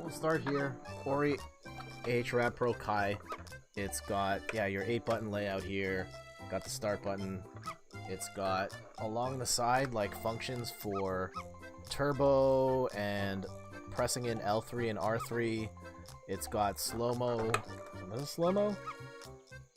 we'll start here. Ori Rad Pro Kai. It's got, yeah, your 8-button layout here. Got the start button. It's got, along the side, like, functions for turbo and pressing in L3 and R3. It's got slow-mo. Is it slow-mo?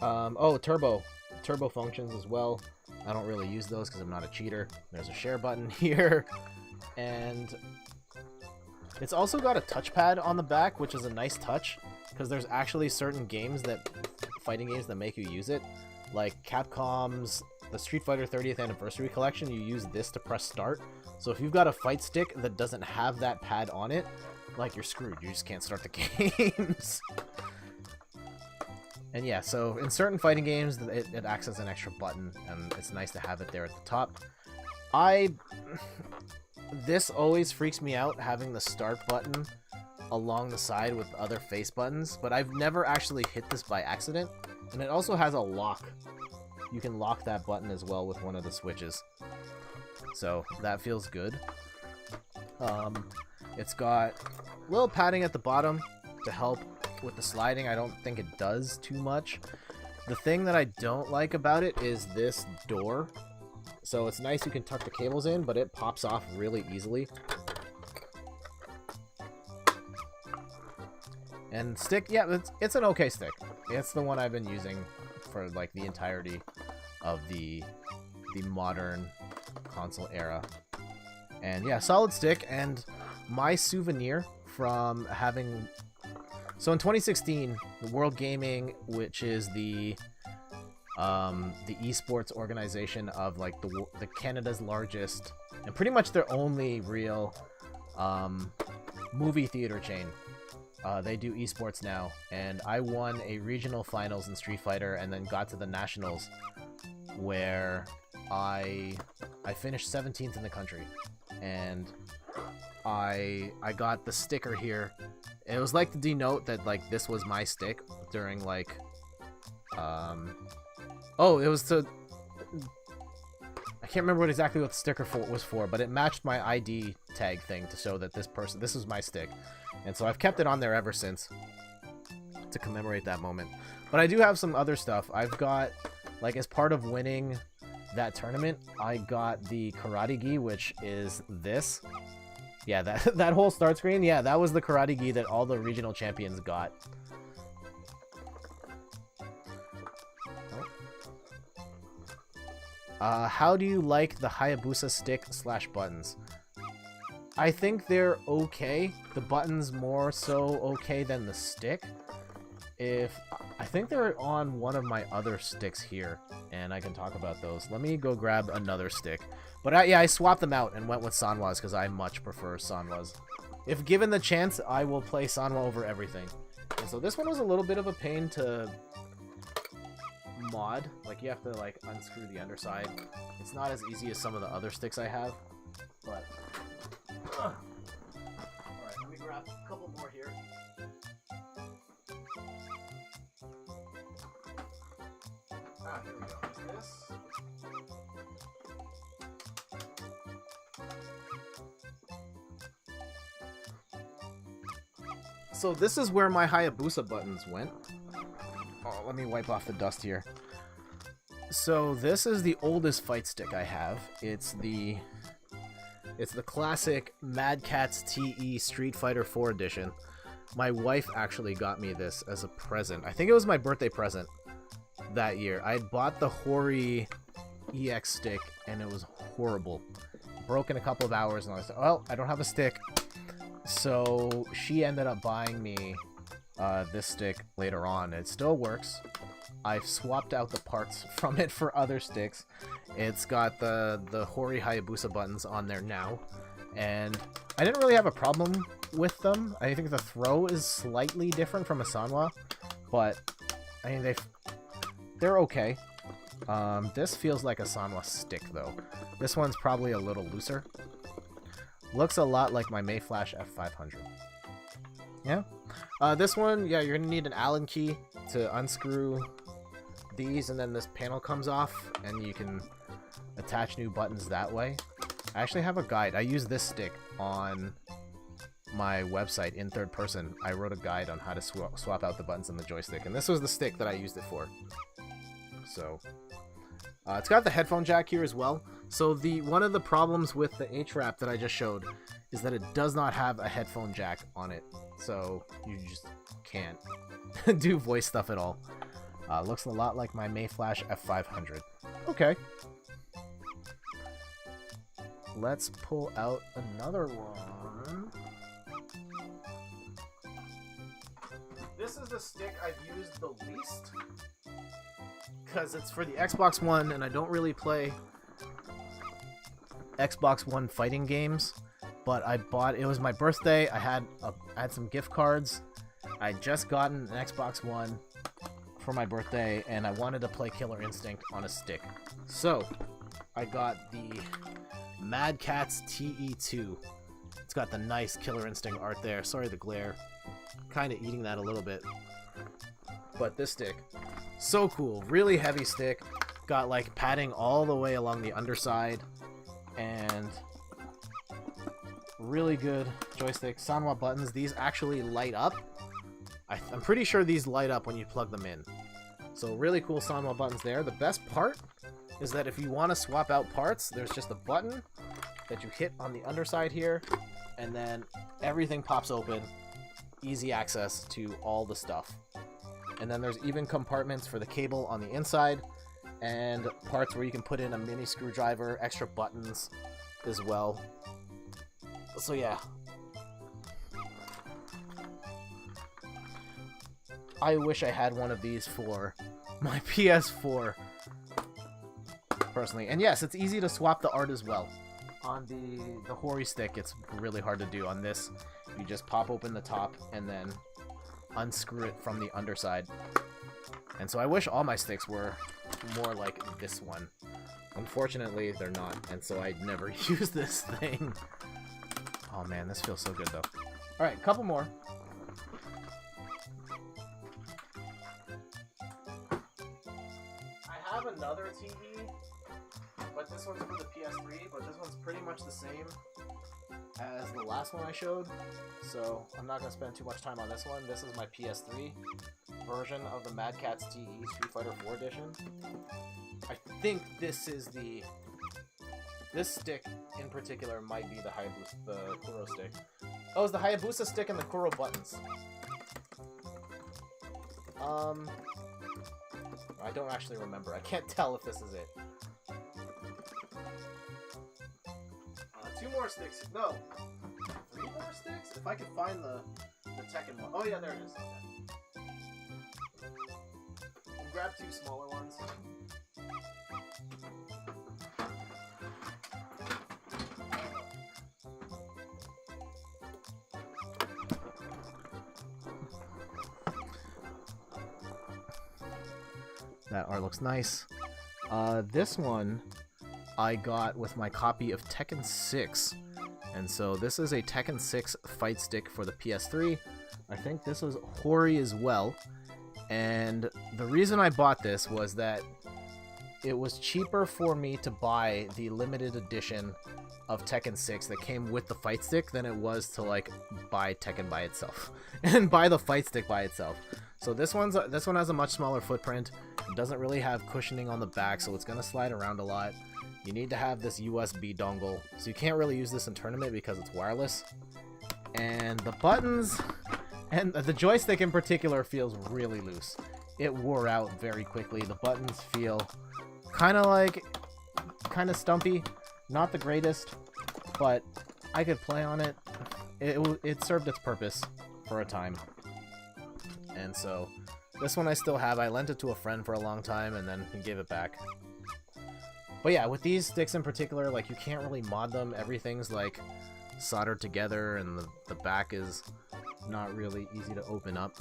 Oh, turbo. Turbo functions as well. I don't really use those because I'm not a cheater. There's a share button here. And it's also got a touchpad on the back, which is a nice touch, because there's actually certain games fighting games that make you use it. Like Capcom's the Street Fighter 30th Anniversary Collection, you use this to press start. So if you've got a fight stick that doesn't have that pad on it, like, you're screwed. You just can't start the games. And yeah, so in certain fighting games, it acts as an extra button, and it's nice to have it there at the top. This always freaks me out, having the start button along the side with other face buttons, but I've never actually hit this by accident. And it also has a lock. You can lock that button as well with one of the switches. So that feels good. It's got a little padding at the bottom to help with the sliding. I don't think it does too much. The thing that I don't like about it is this door. So it's nice you can tuck the cables in, but it pops off really easily. And stick, yeah, it's an okay stick. It's the one I've been using for, like, the entirety of the modern console era. And yeah, solid stick. And my souvenir from having... So in 2016, the World Gaming, which is the esports organization of, like, the Canada's largest and pretty much their only real movie theater chain. They do esports now, and I won a regional finals in Street Fighter and then got to the nationals, where I finished 17th in the country, and I got the sticker here. It was like to denote that, like, this was my stick during, like, oh, it was to... I can't remember exactly what the sticker was for, but it matched my ID tag thing to show that this was my stick. And so I've kept it on there ever since to commemorate that moment. But I do have some other stuff. I've got, like, as part of winning that tournament, I got the Karate Gi, which is this. Yeah, that whole start screen, yeah, that was the Karate Gi that all the regional champions got. How do you like the Hayabusa stick / buttons? I think they're okay. The buttons more so okay than the stick. I think they're on one of my other sticks here, and I can talk about those. Let me go grab another stick. But yeah, I swapped them out and went with Sanwa's because I much prefer Sanwa's. If given the chance, I will play Sanwa over everything. And so this one was a little bit of a pain to mod. Like, you have to, like, unscrew the underside. It's not as easy as some of the other sticks I have, but... Alright, let me grab a couple more here. Here we go. This. So this is where my Hayabusa buttons went. Oh, let me wipe off the dust here. So this is the oldest fight stick I have. It's the classic Mad Catz TE Street Fighter 4 edition. My wife actually got me this as a present. I think it was my birthday present that year. I had bought the Hori EX stick, and it was horrible. Broke in a couple of hours, and I was like, well, I don't have a stick. So she ended up buying me this stick later on. It still works. I've swapped out the parts from it for other sticks. It's got the Hori Hayabusa buttons on there now, and I didn't really have a problem with them. I think the throw is slightly different from a Sanwa, but I mean they're okay. This feels like a Sanwa stick though. This one's probably a little looser. Looks a lot like my Mayflash F500. Yeah. This one, yeah, you're gonna need an Allen key to unscrew these, and then this panel comes off, and you can attach new buttons that way. I actually have a guide. I use this stick on my website in third person, I wrote a guide on how to swap out the buttons on the joystick, and this was the stick that I used it for. So, it's got the headphone jack here as well. So one of the problems with the H-Wrap that I just showed is that it does not have a headphone jack on it. So you just can't do voice stuff at all. Looks a lot like my Mayflash F500. Okay. Let's pull out another one. This is the stick I've used the least, because it's for the Xbox One, and I don't really play Xbox One fighting games. But I bought, it was my birthday, I had some gift cards. I just gotten an Xbox One for my birthday, and I wanted to play Killer Instinct on a stick. So, I got the Mad Catz TE2. It's got the nice Killer Instinct art there. Sorry the glare. Kind of eating that a little bit. But this stick, so cool. Really heavy stick. Got like padding all the way along the underside. And really good joystick. Sanwa buttons. These actually light up. I'm pretty sure these light up when you plug them in. So really cool Sanwa buttons there. The best part is that if you want to swap out parts, there's just a button that you hit on the underside here, and then everything pops open. Easy access to all the stuff. And then there's even compartments for the cable on the inside, and parts where you can put in a mini screwdriver, extra buttons as well. So yeah. I wish I had one of these for my PS4, personally. And yes, it's easy to swap the art as well. On the Hori stick, it's really hard to do. On this, you just pop open the top and then unscrew it from the underside. And so I wish all my sticks were more like this one. Unfortunately, they're not, and so I never use this thing. Oh man, this feels so good though. Alright, couple more. I have another TV, but this one's for the PS3, but this one's pretty much the same as the last one I showed, so I'm not going to spend too much time on this one. This is my PS3 version of the Mad Catz TE Street Fighter 4 edition. I think this is this stick in particular might be the Kuro stick. Oh, it's the Hayabusa stick and the Kuro buttons. I don't actually remember. I can't tell if this is it. Two more sticks. No. 3 more sticks? If I could find the Tekken one. Oh yeah, there it is. Okay. We'll grab 2 smaller ones. That art looks nice. This one I got with my copy of Tekken 6. And so this is a Tekken 6 fight stick for the PS3. I think this was Hori as well. And the reason I bought this was that it was cheaper for me to buy the limited edition of Tekken 6 that came with the fight stick than it was to like buy Tekken by itself and buy the fight stick by itself. So this one has a much smaller footprint. It doesn't really have cushioning on the back, so it's gonna slide around a lot. You need to have this USB dongle, so you can't really use this in tournament because it's wireless. And the buttons and the joystick in particular feels really loose. It wore out very quickly. The buttons feel kind of stumpy. Not the greatest, but I could play on it. It served its purpose for a time. And so this one I still have. I lent it to a friend for a long time and then he gave it back. But yeah, with these sticks in particular, like, you can't really mod them. Everything's like soldered together and the back is not really easy to open up.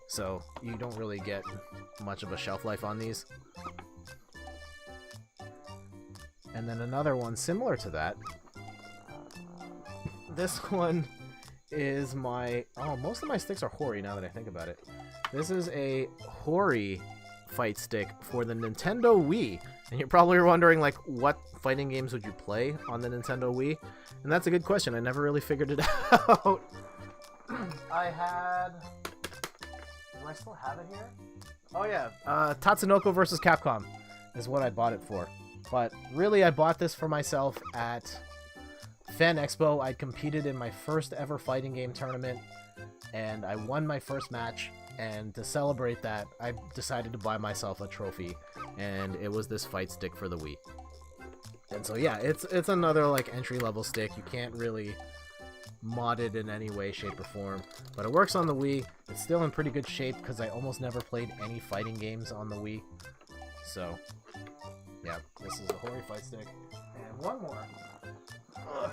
So you don't really get much of a shelf life on these. And then another one similar to that. This one is my... Oh, most of my sticks are Hori now that I think about it. This is a Hori fight stick for the Nintendo Wii. And you're probably wondering, like, what fighting games would you play on the Nintendo Wii? And that's a good question. I never really figured it out. I had... Do I still have it here? Oh yeah, Tatsunoko vs. Capcom is what I bought it for. But really, I bought this for myself at Fan Expo. I competed in my first ever fighting game tournament, and I won my first match. And to celebrate that, I decided to buy myself a trophy, and it was this fight stick for the Wii. And so yeah, it's another like entry-level stick. You can't really mod it in any way, shape, or form, but it works on the Wii. It's still in pretty good shape because I almost never played any fighting games on the Wii. So yeah, this is a Hori fight stick. And one more. Ugh.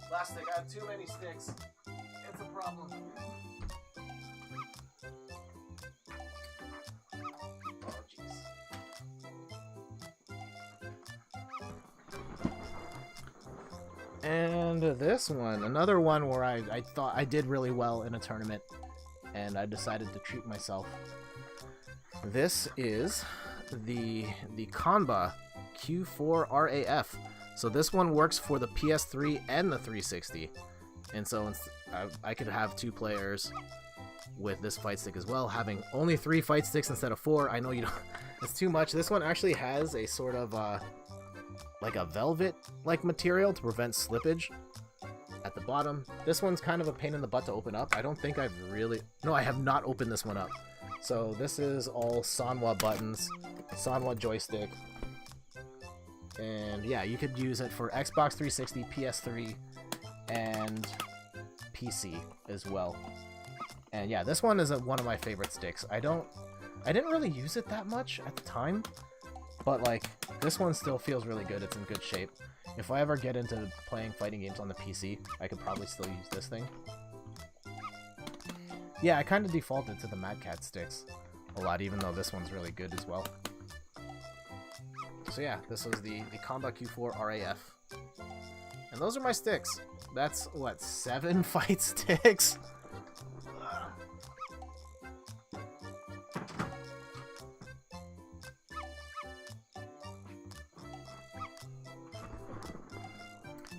Plastic, I have too many sticks. It's a problem. Oh, jeez. And this one, another one where I thought I did really well in a tournament, and I decided to treat myself. This is the Kanba Q4 RAF. So this one works for the PS3 and the 360, and so I could have 2 players with this fight stick as well, having only 3 fight sticks instead of 4. I know you don't, it's too much. This one actually has a sort of like a velvet like material to prevent slippage at the bottom. This one's kind of a pain in the butt to open up. I don't think I've really, no, I have not opened this one up. So this is all Sanwa buttons, Sanwa joystick. And yeah, you could use it for Xbox 360, PS3, and PC as well. And yeah, this one is one of my favorite sticks. I didn't really use it that much at the time, but like this one still feels really good. It's in good shape. If I ever get into playing fighting games on the PC, I could probably still use this thing. Yeah, I kind of defaulted to the Mad Cat sticks a lot, even though this one's really good as well. So yeah, this was the Kanba Q4 RAF. And those are my sticks. That's, what, 7 fight sticks?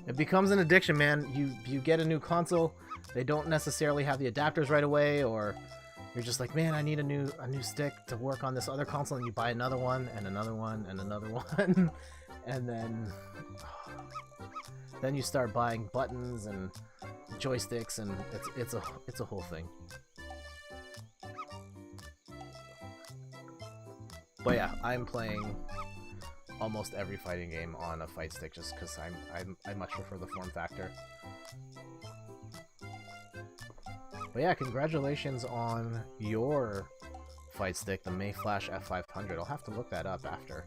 It becomes an addiction, man. You get a new console, they don't necessarily have the adapters right away, or you're just like, man, I need a new stick to work on this other console, and you buy another one, and another one, and another one, and then you start buying buttons and joysticks, and it's a whole thing. But yeah, I'm playing almost every fighting game on a fight stick just because I much prefer the form factor. But yeah, congratulations on your fight stick, the Mayflash F500. I'll have to look that up after.